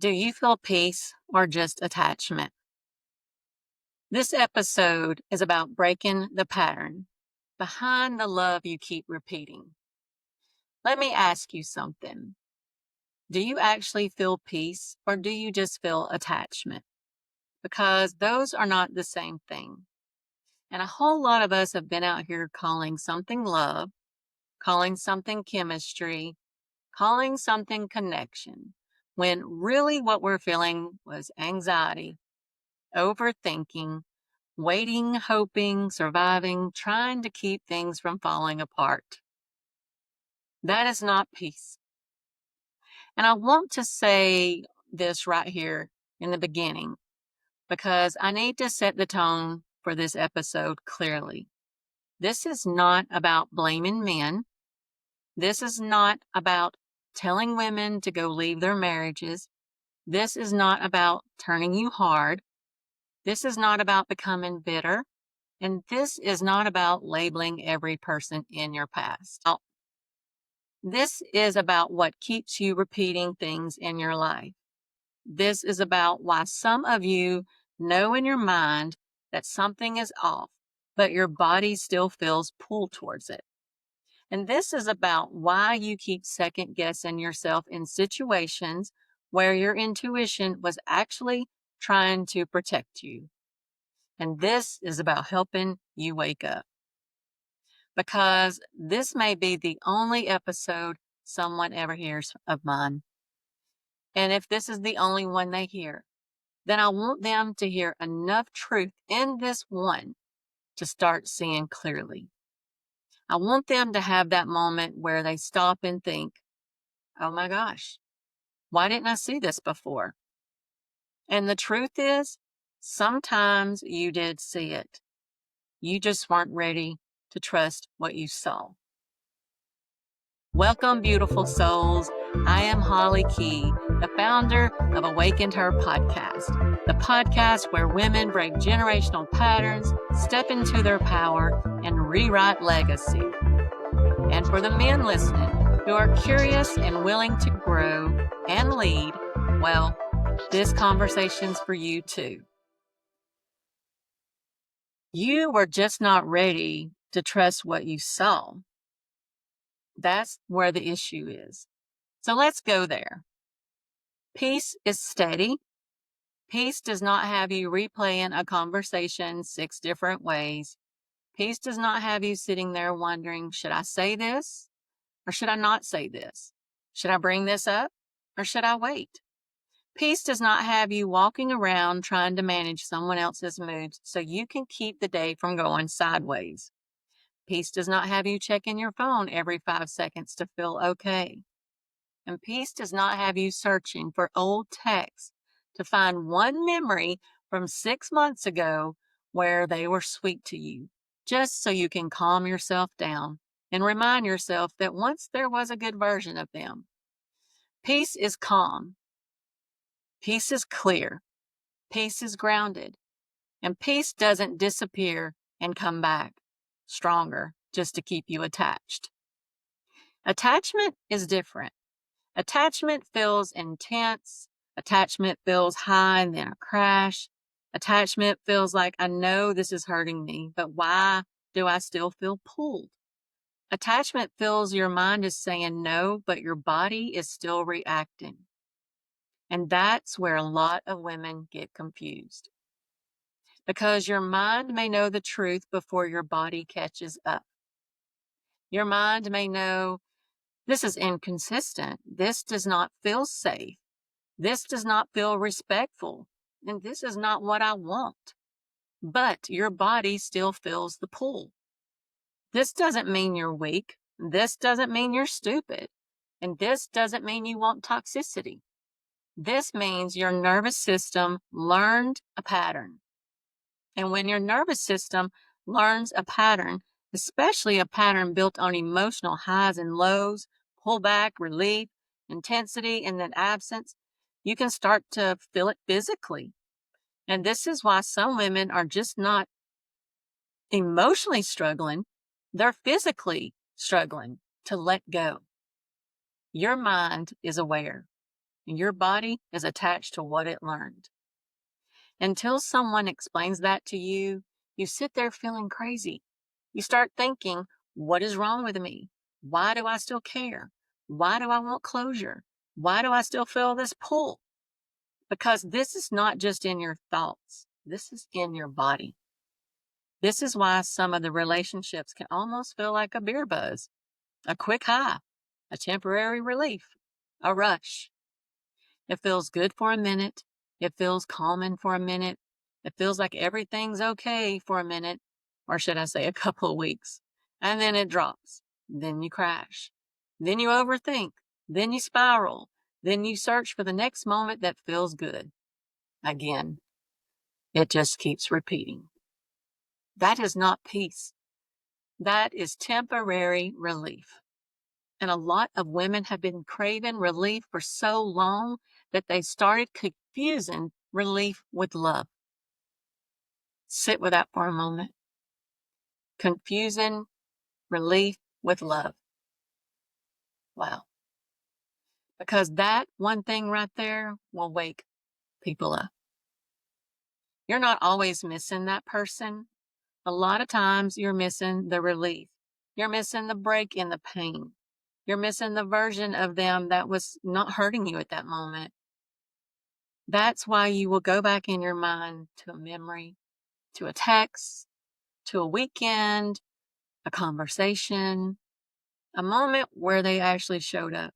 Do you feel peace or just attachment? This episode is about breaking the pattern behind the love you keep repeating. Let me ask you something. Do you actually feel peace or do you just feel attachment? Because those are not the same thing. And a whole lot of us have been out here calling something love, calling something chemistry, calling something connection, when really what we're feeling was anxiety, overthinking, waiting, hoping, surviving, trying to keep things from falling apart. That is not peace. And I want to say this right here in the beginning because I need to set the tone for this episode clearly. This is not about blaming men. This is not about telling women to go leave their marriages. This is not about turning you hard. This is not about becoming bitter. And this is not about labeling every person in your past. Now, this is about what keeps you repeating things in your life. This is about why some of you know in your mind that something is off, but your body still feels pulled towards it. And this is about why you keep second guessing yourself in situations where your intuition was actually trying to protect you. And this is about helping you wake up. Because this may be the only episode someone ever hears of mine. And if this is the only one they hear, then I want them to hear enough truth in this one to start seeing clearly. I want them to have that moment where they stop and think, oh my gosh, why didn't I see this before? And the truth is, sometimes you did see it. You just weren't ready to trust what you saw. Welcome, beautiful souls. I am Holly Key, the founder of Awakened Her podcast, the podcast where women break generational patterns, step into their power, and rewrite legacy. And for the men listening who are curious and willing to grow and lead, well, this conversation's for you too. You were just not ready to trust what you saw. That's where the issue is. So let's go there. Peace is steady. Peace does not have you replaying a conversation 6 different ways. Peace does not have you sitting there wondering, should I say this or should I not say this? Should I bring this up or should I wait? Peace does not have you walking around trying to manage someone else's moods so you can keep the day from going sideways. Peace does not have you checking your phone every 5 seconds to feel okay. And peace does not have you searching for old texts to find one memory from 6 months ago where they were sweet to you, just so you can calm yourself down and remind yourself that once there was a good version of them. Peace is calm. Peace is clear. Peace is grounded. And peace doesn't disappear and come back stronger just to keep you attached. Attachment is different. Attachment feels intense. Attachment feels high and then a crash. Attachment feels like, I know this is hurting me, but why do I still feel pulled? Attachment feels your mind is saying no, but your body is still reacting. And that's where a lot of women get confused. Because your mind may know the truth before your body catches up. Your mind may know this is inconsistent. This does not feel safe. This does not feel respectful. And this is not what I want. But your body still feels the pull. This doesn't mean you're weak. This doesn't mean you're stupid. And this doesn't mean you want toxicity. This means your nervous system learned a pattern. And when your nervous system learns a pattern, especially a pattern built on emotional highs and lows, pullback, relief, intensity, and then absence, you can start to feel it physically. And this is why some women are just not emotionally struggling, they're physically struggling to let go. Your mind is aware. and your body is attached to what it learned. Until someone explains that to you, you sit there feeling crazy. You start thinking, what is wrong with me? Why do I still care? Why do I want closure? Why do I still feel this pull? Because this is not just in your thoughts, this is in your body. This is why some of the relationships can almost feel like a beer buzz, a quick high, a temporary relief, a rush. It feels good for a minute. It feels calming for a minute. It feels like everything's okay for a minute, or should I say a couple of weeks. And then it drops. Then you crash. Then you overthink. Then you spiral. Then you search for the next moment that feels good. Again, it just keeps repeating. That is not peace. That is temporary relief. And a lot of women have been craving relief for so long that they started confusing relief with love. Sit with that for a moment. Confusing relief with love. Wow. Because that one thing right there will wake people up. You're not always missing that person. A lot of times you're missing the relief. You're missing the break in the pain. You're missing the version of them that was not hurting you at that moment. That's why you will go back in your mind to a memory, to a text, to a weekend, a conversation, a moment where they actually showed up,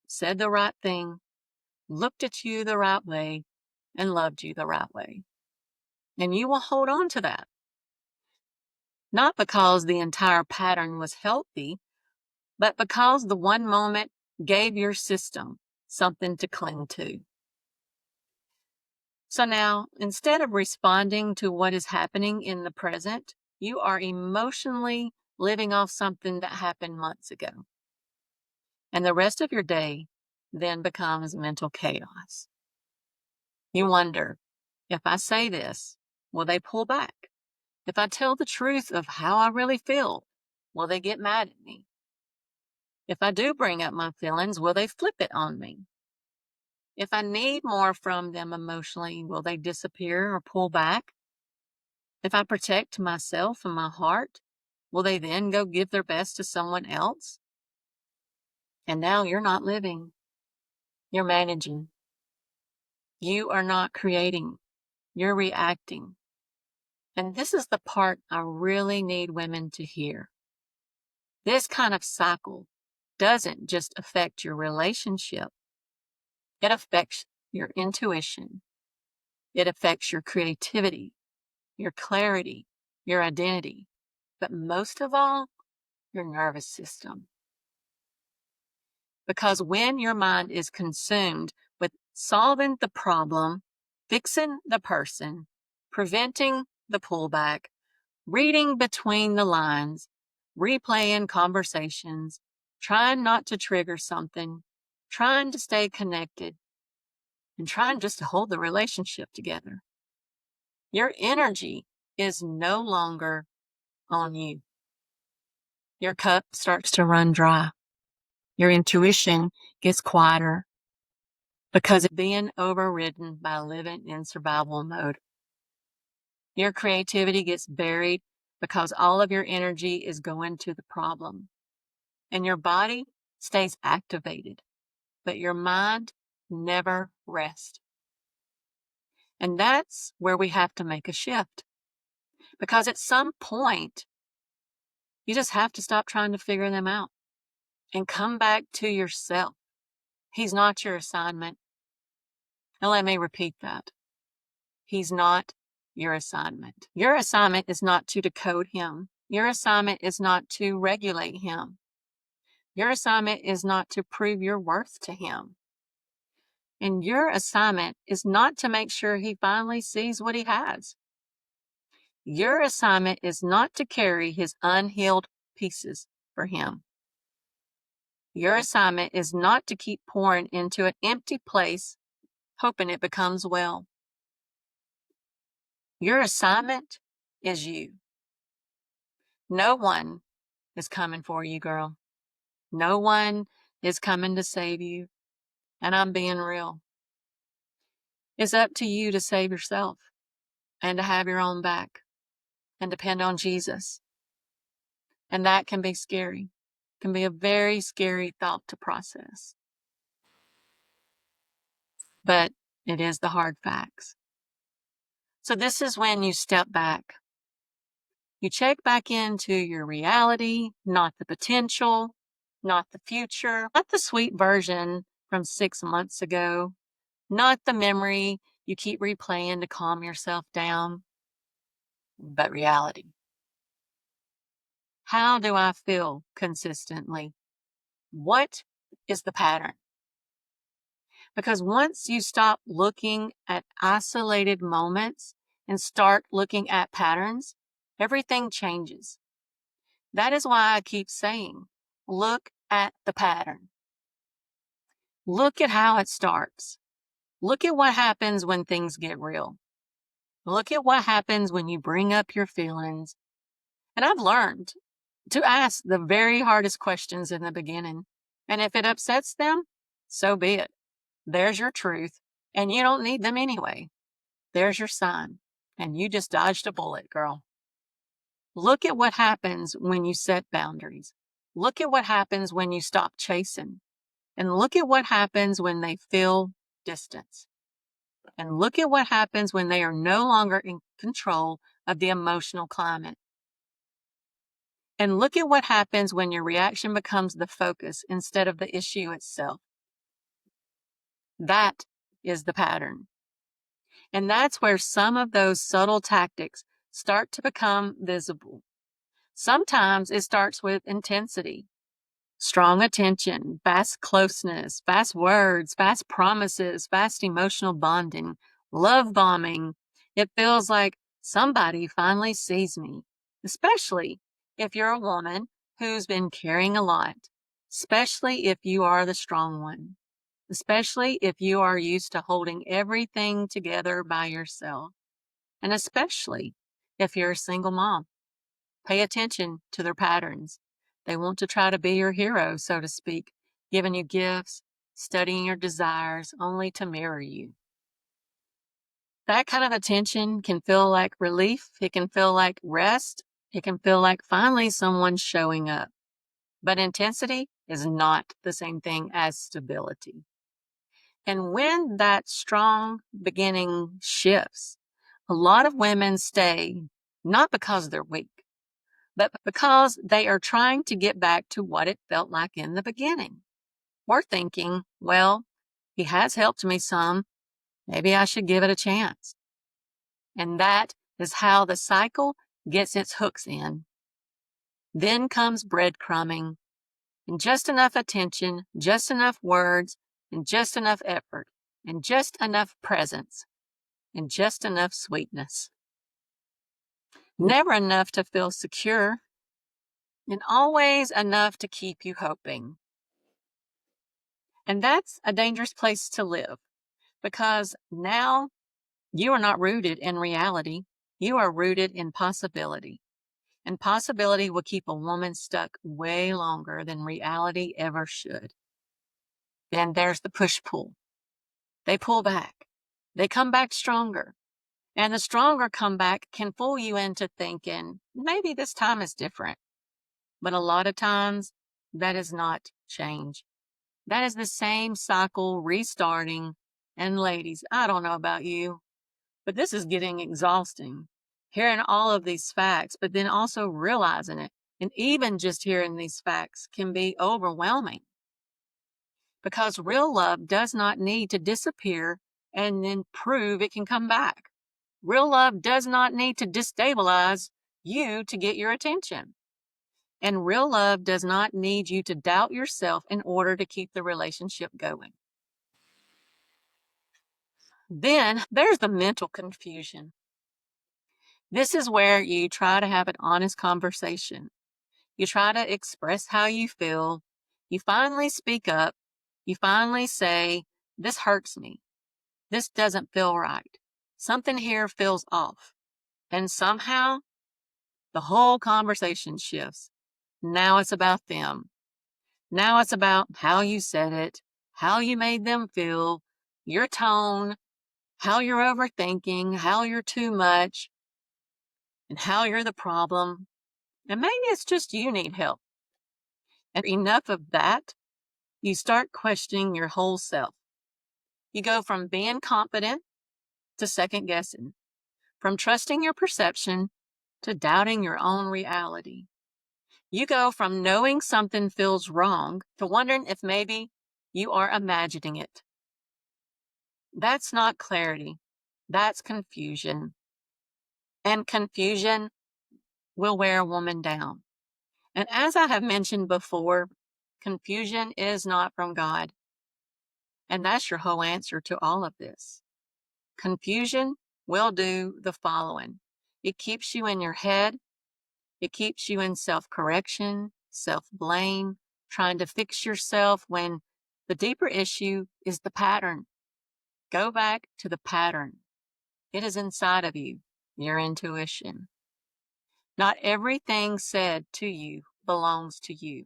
said the right thing, looked at you the right way, and loved you the right way. And you will hold on to that. Not because the entire pattern was healthy, but because the one moment gave your system something to cling to. So now, instead of responding to what is happening in the present, you are emotionally living off something that happened months ago. And the rest of your day then becomes mental chaos. You wonder, if I say this, will they pull back? If I tell the truth of how I really feel, will they get mad at me? If I do bring up my feelings, will they flip it on me? If I need more from them emotionally, will they disappear or pull back? If I protect myself and my heart, will they then go give their best to someone else? And now you're not living, you're managing. You are not creating, you're reacting. And this is the part I really need women to hear. This kind of cycle doesn't just affect your relationship, it affects your intuition, it affects your creativity, your clarity, your identity, but most of all, your nervous system. Because when your mind is consumed with solving the problem, fixing the person, preventing the pullback, reading between the lines, replaying conversations, trying not to trigger something, trying to stay connected, and trying just to hold the relationship together, your energy is no longer on you. Your cup starts to run dry. Your intuition gets quieter because it's being overridden by living in survival mode. Your creativity gets buried because all of your energy is going to the problem. And your body stays activated, but your mind never rests. And that's where we have to make a shift. Because at some point, you just have to stop trying to figure them out and come back to yourself. He's not your assignment. And let me repeat that. He's not your assignment. Your assignment is not to decode him. Your assignment is not to regulate him. Your assignment is not to prove your worth to him. And your assignment is not to make sure he finally sees what he has. Your assignment is not to carry his unhealed pieces for him. Your assignment is not to keep pouring into an empty place, hoping it becomes well. Your assignment is you. No one is coming for you, girl. No one is coming to save you. and I'm being real. It's up to you to save yourself and to have your own back and depend on Jesus. And that can be scary. Can be a very scary thought to process. But it is the hard facts. So this is when you step back. You check back into your reality, not the potential, not the future, not the sweet version from 6 months ago, not the memory you keep replaying to calm yourself down, but reality. How do I feel consistently? What is the pattern? Because once you stop looking at isolated moments and start looking at patterns, everything changes. That is why I keep saying, look at the pattern. Look at how it starts. Look at what happens when things get real. Look at what happens when you bring up your feelings. And I've learned to ask the very hardest questions in the beginning. And if it upsets them, so be it. There's your truth. And you don't need them anyway. There's your sign. And you just dodged a bullet, girl. Look at what happens when you set boundaries. Look at what happens when you stop chasing. And look at what happens when they feel distance. And look at what happens when they are no longer in control of the emotional climate. And look at what happens when your reaction becomes the focus instead of the issue itself. That is the pattern. And that's where some of those subtle tactics start to become visible. Sometimes it starts with intensity, strong attention, fast closeness, fast words, fast promises, fast emotional bonding, love bombing. It feels like somebody finally sees me, especially if you're a woman who's been carrying a lot, especially if you are the strong one, especially if you are used to holding everything together by yourself, and especially if you're a single mom. Pay attention to their patterns. They want to try to be your hero, so to speak, giving you gifts, studying your desires, only to mirror you. That kind of attention can feel like relief. It can feel like rest. It can feel like finally someone's showing up. But intensity is not the same thing as stability. And when that strong beginning shifts, a lot of women stay not because they're weak, but because they are trying to get back to what it felt like in the beginning. Or thinking, well, he has helped me some, maybe I should give it a chance. And that is how the cycle gets its hooks in. Then comes breadcrumbing, and just enough attention, just enough words, and just enough effort, and just enough presence, and just enough sweetness. Never enough to feel secure, and always enough to keep you hoping. And that's a dangerous place to live because now you are not rooted in reality. You are rooted in possibility. And possibility will keep a woman stuck way longer than reality ever should. Then there's the push-pull. They pull back. They come back stronger. And the stronger comeback can fool you into thinking, maybe this time is different. But a lot of times, that is not change. That is the same cycle restarting. And ladies, I don't know about you, but this is getting exhausting. Hearing all of these facts, but then also realizing it. And even just hearing these facts can be overwhelming because real love does not need to disappear and then prove it can come back. Real love does not need to destabilize you to get your attention. And real love does not need you to doubt yourself in order to keep the relationship going. Then there's the mental confusion. This is where you try to have an honest conversation. You try to express how you feel. You finally speak up. You finally say, this hurts me. This doesn't feel right. Something here feels off. And somehow the whole conversation shifts. Now it's about them. Now it's about how you said it, how you made them feel, your tone, how you're overthinking, how you're too much, and how you're the problem. And maybe it's just you need help. And enough of that, you start questioning your whole self. You go from being confident to second guessing, from trusting your perception to doubting your own reality. You go from knowing something feels wrong to wondering if maybe you are imagining it. That's not clarity. That's confusion. And confusion will wear a woman down. And as I have mentioned before, confusion is not from God. And that's your whole answer to all of this. Confusion will do the following. It keeps you in your head. It keeps you in self-correction, self-blame, trying to fix yourself when the deeper issue is the pattern. Go back to the pattern. It is inside of you, your intuition. Not everything said to you belongs to you.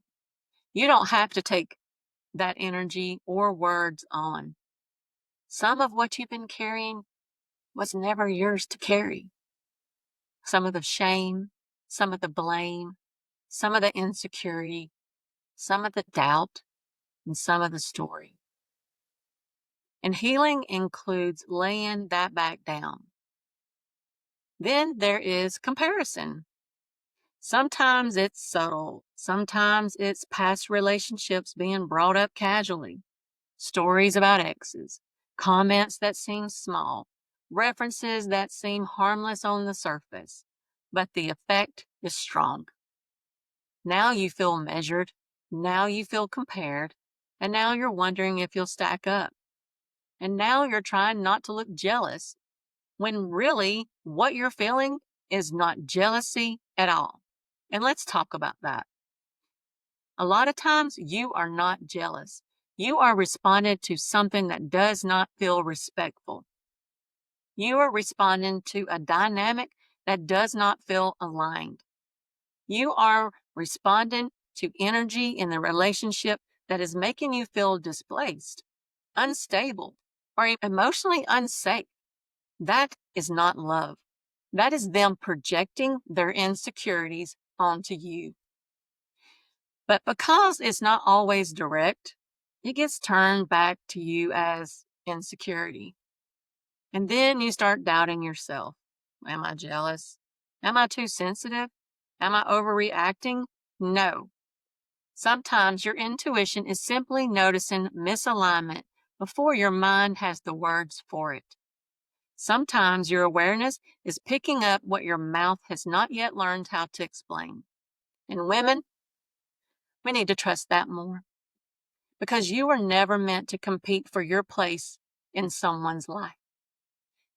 You don't have to take that energy or words on. Some of what you've been carrying was never yours to carry. Some of the shame, some of the blame, some of the insecurity, some of the doubt, and some of the story. And healing includes laying that back down. Then there is comparison. Sometimes it's subtle. Sometimes it's past relationships being brought up casually. Stories about exes, comments that seem small, references that seem harmless on the surface, but the effect is strong. Now you feel measured, now you feel compared, and now you're wondering if you'll stack up. And now you're trying not to look jealous, when really what you're feeling is not jealousy at all. And let's talk about that. A lot of times you are not jealous. You are responding to something that does not feel respectful. You are responding to a dynamic that does not feel aligned. You are responding to energy in the relationship that is making you feel displaced, unstable, or emotionally unsafe. That is not love. That is them projecting their insecurities onto you. But because it's not always direct, it gets turned back to you as insecurity. And then you start doubting yourself. Am I jealous? Am I too sensitive? Am I overreacting? No. Sometimes your intuition is simply noticing misalignment before your mind has the words for it. Sometimes your awareness is picking up what your mouth has not yet learned how to explain. And women, we need to trust that more, because you were never meant to compete for your place in someone's life.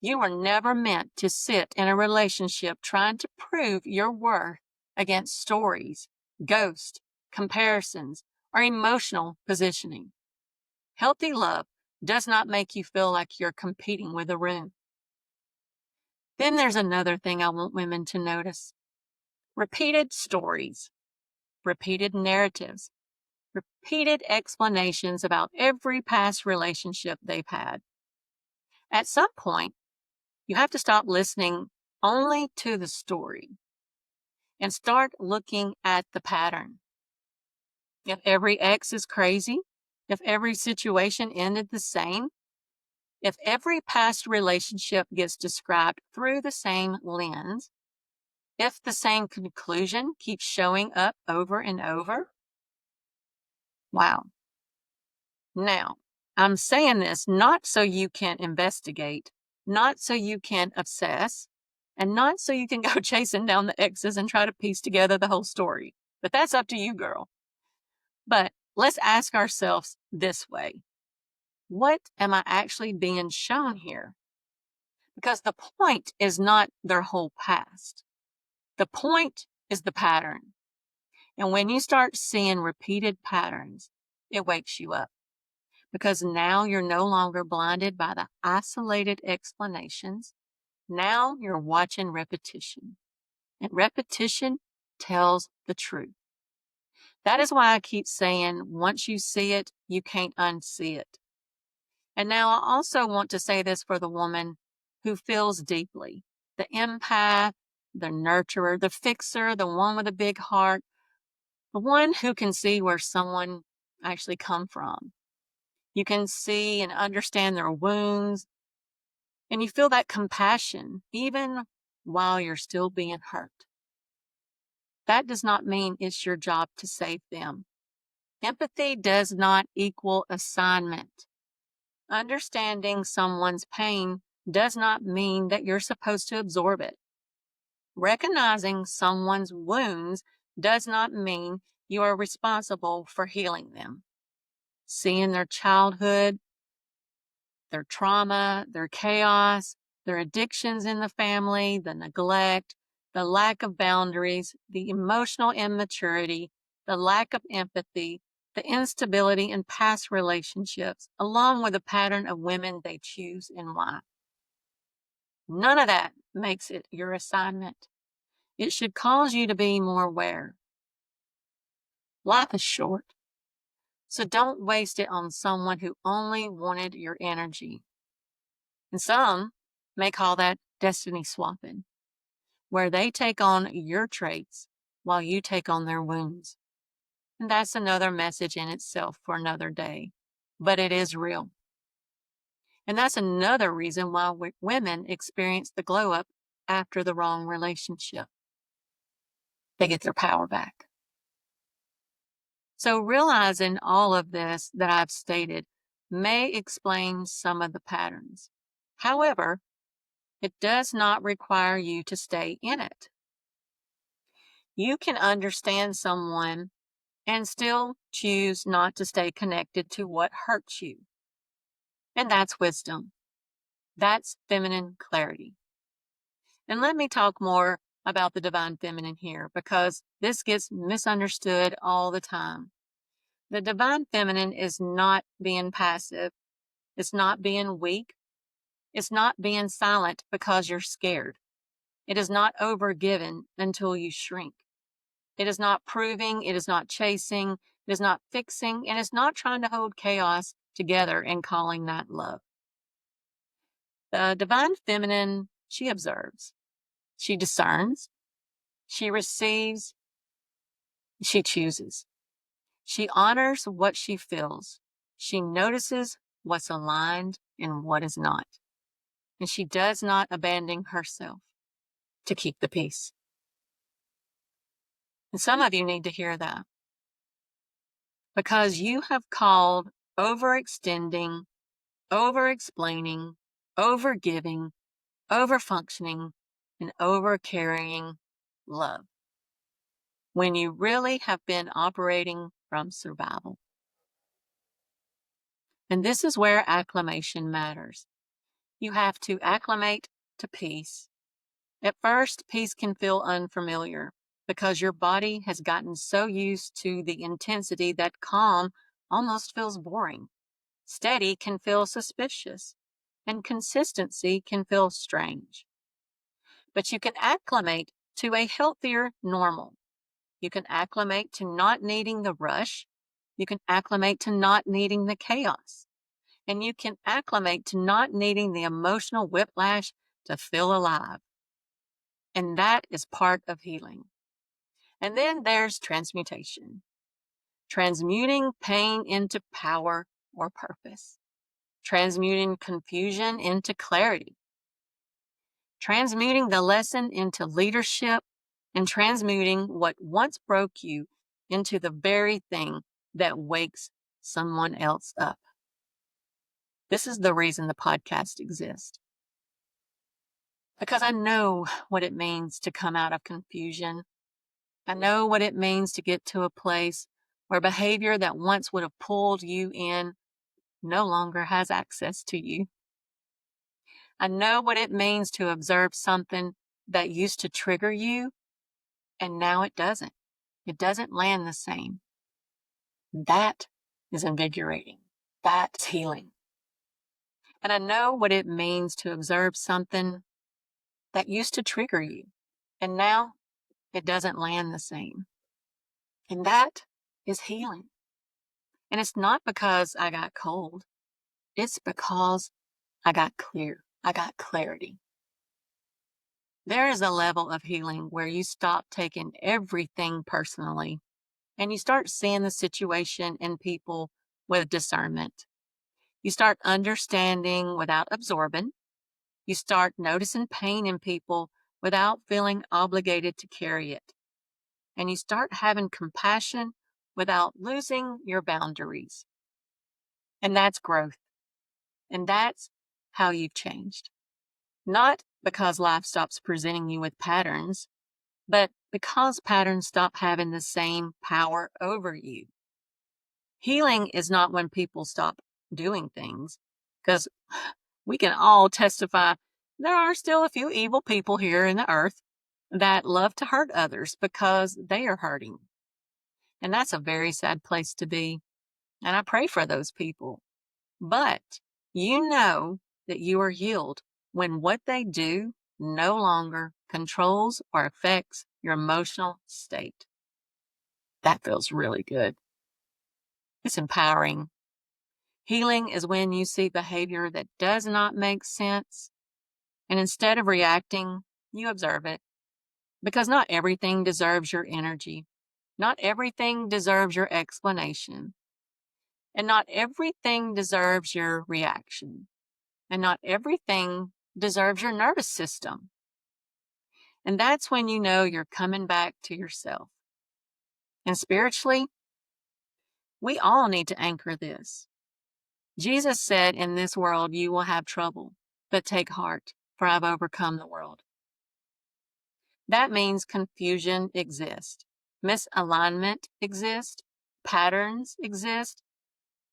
You were never meant to sit in a relationship trying to prove your worth against stories, ghosts, comparisons, or emotional positioning. Healthy love does not make you feel like you're competing with a room. Then there's another thing I want women to notice. Repeated stories, repeated narratives, repeated explanations about every past relationship they've had. At some point, you have to stop listening only to the story and start looking at the pattern. If every ex is crazy, if every situation ended the same, if every past relationship gets described through the same lens, if the same conclusion keeps showing up over and over, wow. Now, I'm saying this not so you can investigate, not so you can obsess, and not so you can go chasing down the exes and try to piece together the whole story. But that's up to you, girl. But let's ask ourselves this way. What am I actually being shown here? Because the point is not their whole past. The point is the pattern. And when you start seeing repeated patterns, it wakes you up. Because now you're no longer blinded by the isolated explanations. Now you're watching repetition. And repetition tells the truth. That is why I keep saying once you see it, you can't unsee it. And now I also want to say this for the woman who feels deeply, the empath, the nurturer, the fixer, the one with a big heart, the one who can see where someone actually come from. You can see and understand their wounds, and you feel that compassion even while you're still being hurt. That does not mean it's your job to save them. Empathy does not equal assignment. Understanding someone's pain does not mean that you're supposed to absorb it. Recognizing someone's wounds does not mean you are responsible for healing them. Seeing their childhood, their trauma, their chaos, their addictions in the family, the neglect, the lack of boundaries, the emotional immaturity, the lack of empathy, the instability in past relationships, along with the pattern of women they choose and why. None of that makes it your assignment. It should cause you to be more aware. Life is short, so don't waste it on someone who only wanted your energy. And some may call that destiny swapping, where they take on your traits while you take on their wounds. And that's another message in itself for another day, but it is real. And that's another reason why women experience the glow up after the wrong relationship. They get their power back. So realizing all of this that I've stated may explain some of the patterns. However, it does not require you to stay in it. You can understand someone and still choose not to stay connected to what hurts you. And that's wisdom. That's feminine clarity. And let me talk more about the divine feminine here because this gets misunderstood all the time. The divine feminine is not being passive. It's not being weak. It's not being silent because you're scared. It is not overgiven until you shrink. It is not proving. It is not chasing. It is not fixing. And it's not trying to hold chaos together and calling that love. The divine feminine, she observes. She discerns. She receives. She chooses. She honors what she feels. She notices what's aligned and what is not. And she does not abandon herself to keep the peace. And some of you need to hear that because you have called overextending, over-explaining, over-giving, over-functioning, and over-carrying love when you really have been operating from survival. And this is where acclimation matters. You have to acclimate to peace. At first, peace can feel unfamiliar because your body has gotten so used to the intensity that calm almost feels boring. Steady can feel suspicious, and consistency can feel strange. But you can acclimate to a healthier normal. You can acclimate to not needing the rush. You can acclimate to not needing the chaos. And you can acclimate to not needing the emotional whiplash to feel alive. And that is part of healing. And then there's transmutation, transmuting pain into power or purpose, transmuting confusion into clarity, transmuting the lesson into leadership, and transmuting what once broke you into the very thing that wakes someone else up. This is the reason the podcast exists. Because I know what it means to come out of confusion. I know what it means to get to a place where behavior that once would have pulled you in no longer has access to you. I know what it means to observe something that used to trigger you and now it doesn't. It doesn't land the same. That is invigorating. That's healing. And I know what it means to observe something that used to trigger you and now it doesn't land the same. And that is healing. And it's not because I got cold. It's because I got clear. I got clarity. There is a level of healing where you stop taking everything personally and you start seeing the situation and people with discernment. You start understanding without absorbing. You start noticing pain in people without feeling obligated to carry it. And you start having compassion without losing your boundaries. And that's growth. And that's how you've changed. Not because life stops presenting you with patterns, but because patterns stop having the same power over you. Healing is not when people stop doing things, because we can all testify there are still a few evil people here in the earth that love to hurt others because they are hurting. And that's a very sad place to be. And I pray for those people. But you know that you are healed when what they do no longer controls or affects your emotional state. That feels really good. It's empowering. Healing is when you see behavior that does not make sense, and instead of reacting, you observe it. Because not everything deserves your energy. Not everything deserves your explanation. And not everything deserves your reaction. And not everything deserves your nervous system. And that's when you know you're coming back to yourself. And spiritually, we all need to anchor this. Jesus said, in this world you will have trouble, but take heart, for I've overcome the world. That means confusion exists, misalignment exists, patterns exist,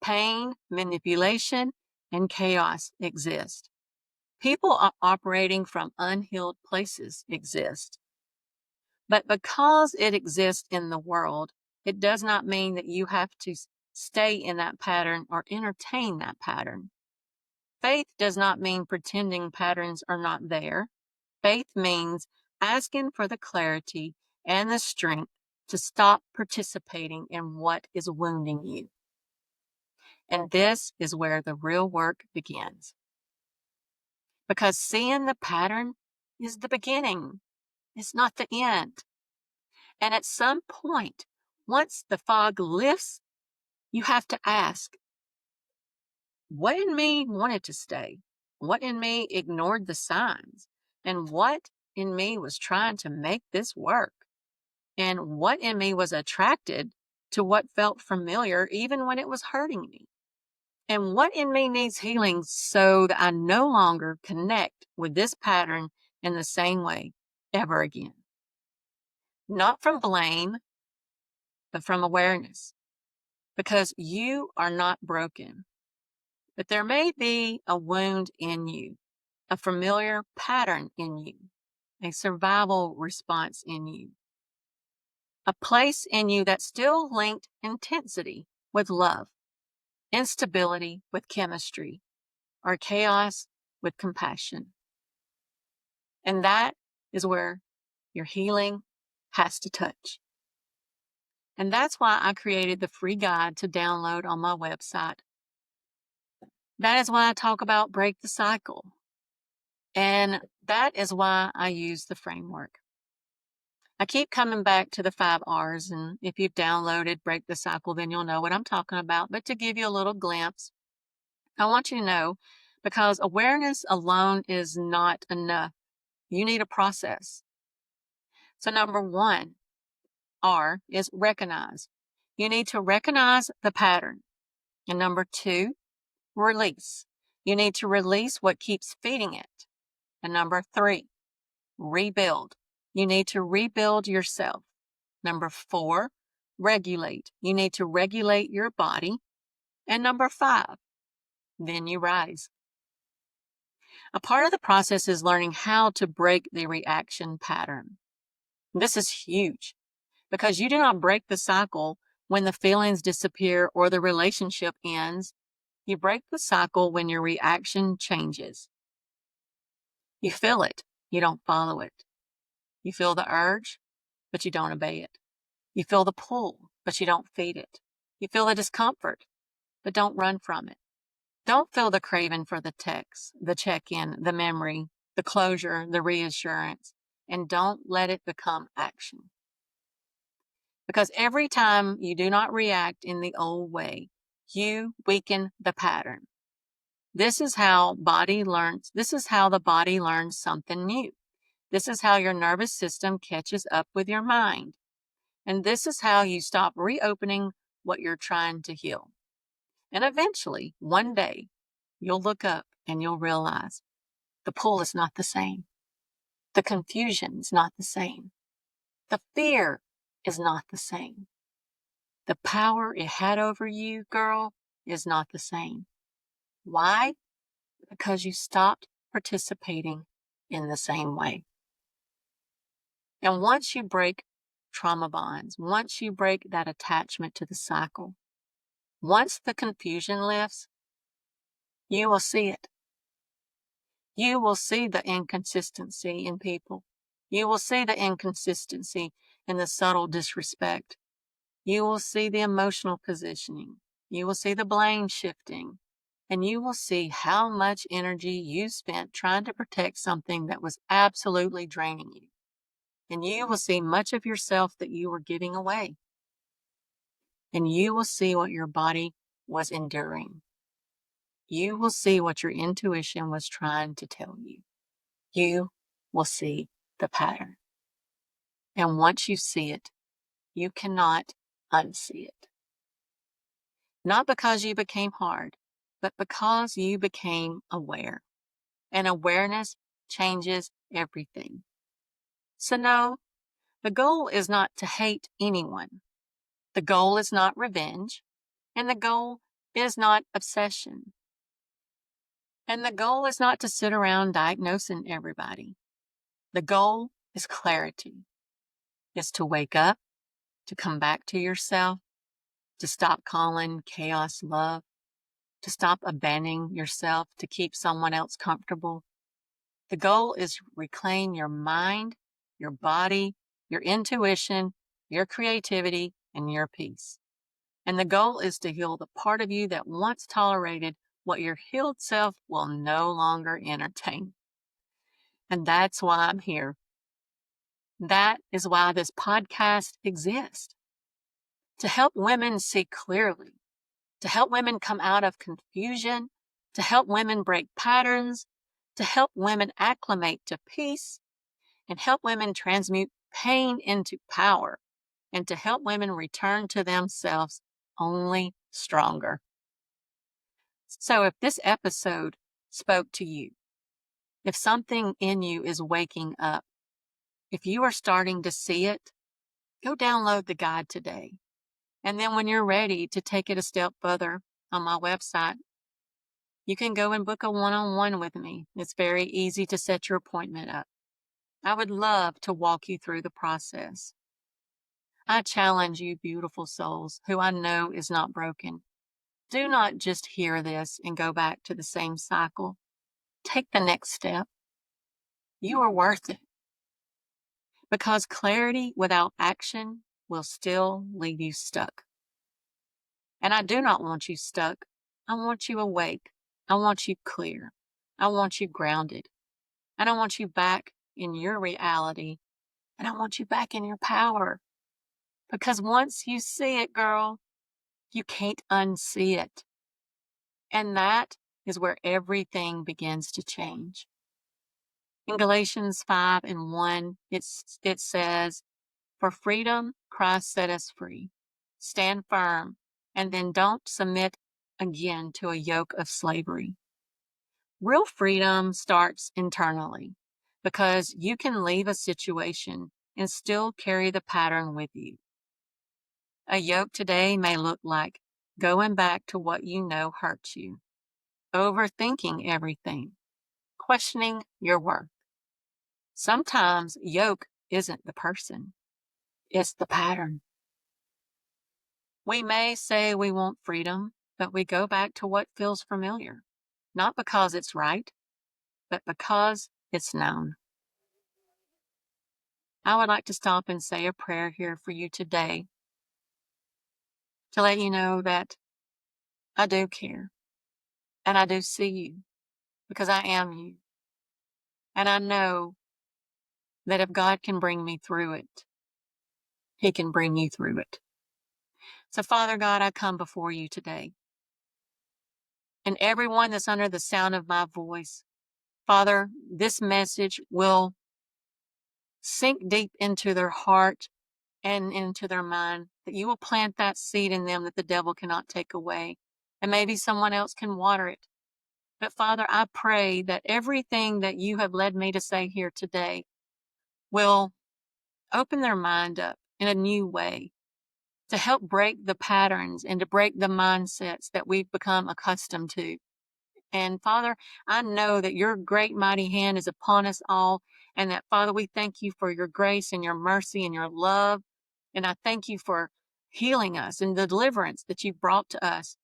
pain, manipulation, and chaos exist. People operating from unhealed places exist. But because it exists in the world, it does not mean that you have to stay in that pattern or entertain that pattern. Faith does not mean pretending patterns are not there. Faith means asking for the clarity and the strength to stop participating in what is wounding you. And this is where the real work begins. Because seeing the pattern is the beginning, it's not the end. And at some point, once the fog lifts, you have to ask, what in me wanted to stay? What in me ignored the signs? And what in me was trying to make this work? And what in me was attracted to what felt familiar even when it was hurting me? And what in me needs healing so that I no longer connect with this pattern in the same way ever again? Not from blame, but from awareness. Because you are not broken, but there may be a wound in you, a familiar pattern in you, a survival response in you, a place in you that still linked intensity with love, instability with chemistry, or chaos with compassion. And that is where your healing has to touch. And that's why I created the free guide to download on my website. That is why I talk about break the cycle. And that is why I use the framework. I keep coming back to the 5 R's, and if you've downloaded Break the Cycle, then you'll know what I'm talking about. But to give you a little glimpse, I want you to know, because awareness alone is not enough. You need a process. So number 1, R, is recognize. You need to recognize the pattern. And number 2, release. You need to release what keeps feeding it. And number 3, rebuild. You need to rebuild yourself. Number 4, regulate. You need to regulate your body. And number 5, then you rise. A part of the process is learning how to break the reaction pattern. This is huge because you do not break the cycle when the feelings disappear or the relationship ends. You break the cycle when your reaction changes. You feel it, you don't follow it. You feel the urge, but you don't obey it. You feel the pull, but you don't feed it. You feel the discomfort, but don't run from it. Don't feel the craving for the text, the check in, the memory, the closure, the reassurance, and don't let it become action. Because every time you do not react in the old way, you weaken the pattern. This is how the body learns something new. This is how your nervous system catches up with your mind. And this is how you stop reopening what you're trying to heal. And eventually, one day, you'll look up and you'll realize the pull is not the same. The confusion is not the same. The fear is not the same. The power it had over you, girl, is not the same. Why? Because you stopped participating in the same way. And once you break trauma bonds, once you break that attachment to the cycle, once the confusion lifts, you will see it. You will see the inconsistency in people. You will see the inconsistency in the subtle disrespect. You will see the emotional positioning. You will see the blame shifting. And you will see how much energy you spent trying to protect something that was absolutely draining you. And you will see much of yourself that you were giving away. And you will see what your body was enduring. You will see what your intuition was trying to tell you. You will see the pattern. And once you see it, you cannot unsee it. Not because you became hard, but because you became aware. And awareness changes everything. So no, the goal is not to hate anyone. The goal is not revenge. And the goal is not obsession. And the goal is not to sit around diagnosing everybody. The goal is clarity. It's to wake up, to come back to yourself, to stop calling chaos love, to stop abandoning yourself to keep someone else comfortable. The goal is to reclaim your mind, your body, your intuition, your creativity, and your peace. And the goal is to heal the part of you that once tolerated what your healed self will no longer entertain. And that's why I'm here. That is why this podcast exists. To help women see clearly, to help women come out of confusion, to help women break patterns, to help women acclimate to peace, and help women transmute pain into power, and to help women return to themselves only stronger. So if this episode spoke to you, if something in you is waking up, if you are starting to see it, go download the guide today. And then when you're ready to take it a step further on my website, you can go and book a one-on-one with me. It's very easy to set your appointment up. I would love to walk you through the process. I challenge you, beautiful souls, who I know is not broken. Do not just hear this and go back to the same cycle. Take the next step. You are worth it. Because clarity without action will still leave you stuck. And I do not want you stuck. I want you awake. I want you clear. I want you grounded. And I want you back in your reality. And I want you back in your power. Because once you see it, girl, you can't unsee it. And that is where everything begins to change. In Galatians 5:1, it says, "For freedom, Christ set us free. Stand firm, and then don't submit again to a yoke of slavery." Real freedom starts internally because you can leave a situation and still carry the pattern with you. A yoke today may look like going back to what you know hurts you, overthinking everything, questioning your worth. Sometimes yoke isn't the person, it's the pattern. We may say we want freedom, but we go back to what feels familiar, not because it's right, but because it's known. I would like to stop and say a prayer here for you today. to let you know that I do care and I do see you because I am you. And I know that if God can bring me through it, He can bring you through it. So, Father God, I come before you today. And everyone that's under the sound of my voice, Father, this message will sink deep into their heart and into their mind, that you will plant that seed in them that the devil cannot take away. And maybe someone else can water it. But Father, I pray that everything that you have led me to say here today will open their mind up in a new way to help break the patterns and to break the mindsets that we've become accustomed to. And Father, I know that your great mighty hand is upon us all. And that, Father, we thank you for your grace and your mercy and your love. And I thank you for healing us and the deliverance that you've brought to us.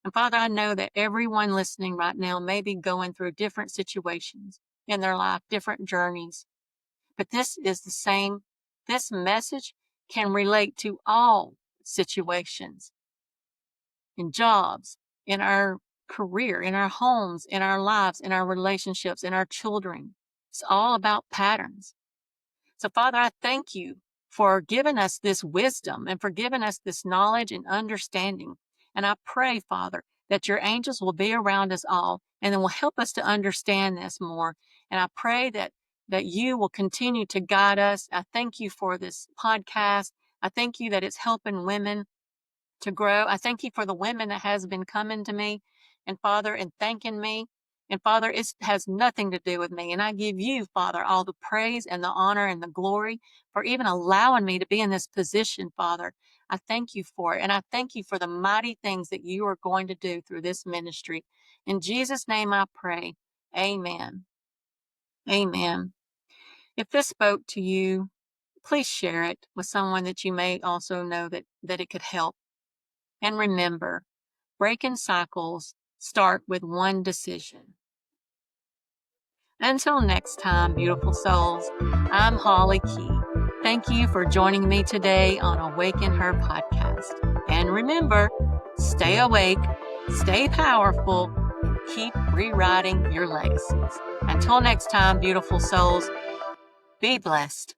And Father, I know that everyone listening right now may be going through different situations in their life, different journeys. But this is the same. This message can relate to all situations, in jobs, in our career, in our homes, in our lives, in our relationships, in our children. It's all about patterns. So, Father, I thank you for giving us this wisdom and for giving us this knowledge and understanding. And I pray, Father, that your angels will be around us all and then will help us to understand this more. And I pray that you will continue to guide us. I thank you for this podcast. I thank you that it's helping women to grow. I thank you for the women that has been coming to me and Father and thanking me. And Father, it has nothing to do with me. And I give you, Father, all the praise and the honor and the glory for even allowing me to be in this position, Father. I thank you for it. And I thank you for the mighty things that you are going to do through this ministry. In Jesus' name I pray. Amen. Amen. If this spoke to you, please share it with someone that you may also know that it could help. And remember, breaking cycles start with one decision. Until next time, beautiful souls, I'm Holly Key. Thank you for joining me today on Awaken Her podcast. And remember, stay awake, stay powerful, and keep rewriting your legacies. Until next time, beautiful souls, be blessed.